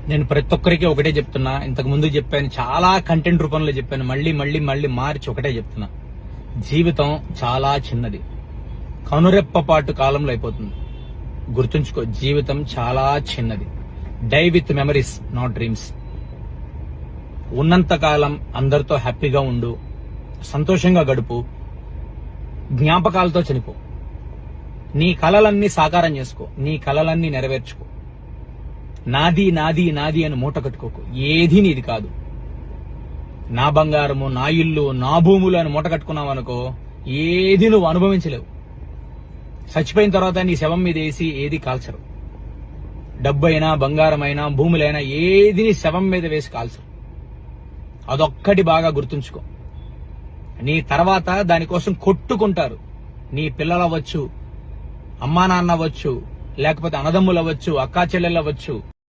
నేను ప్రతి ఒక్కరికి ఒకటే చెప్తున్నా, ఇంతకు ముందు చెప్పాను, చాలా కంటెంట్ రూపంలో చెప్పాను, మళ్ళీ మళ్ళీ మళ్ళీ మార్చి ఒకటే చెప్తున్నా. జీవితం చాలా చిన్నది, కనురెప్పపాటు కాలంలో అయిపోతుంది. గుర్తుంచుకో, జీవితం చాలా చిన్నది. Die with memories, not dreams. ఉన్నంత కాలం అందరితో హ్యాపీగా ఉండు, సంతోషంగా గడుపు, జ్ఞాపకాలతో చనిపో. నీ కలలన్నీ సాకారం చేసుకో, నీ కలలన్నీ నెరవేర్చుకో. నాది నాది నాది అని మూట కట్టుకోకు, ఏది నీది కాదు. నా బంగారము, నా ఇల్లు, నా భూములు అని మూట కట్టుకున్నావు అనుకో, ఏది నువ్వు అనుభవించలేవు. చచ్చిపోయిన తర్వాత నీ శవం మీద వేసి ఏది కాల్చరు. డబ్బు అయినా, బంగారమైనా, భూములైనా ఏది నీ శవం మీద వేసి కాల్చరు. అదొక్కటి బాగా గుర్తుంచుకో. నీ తర్వాత దానికోసం కొట్టుకుంటారు. నీ పిల్లలు అవ్వచ్చు, అమ్మా నాన్న అవ్వచ్చు, లేకపోతే అన్నదమ్ములు అవ్వచ్చు, అక్కా చెల్లెళ్ళు అవ్వచ్చు.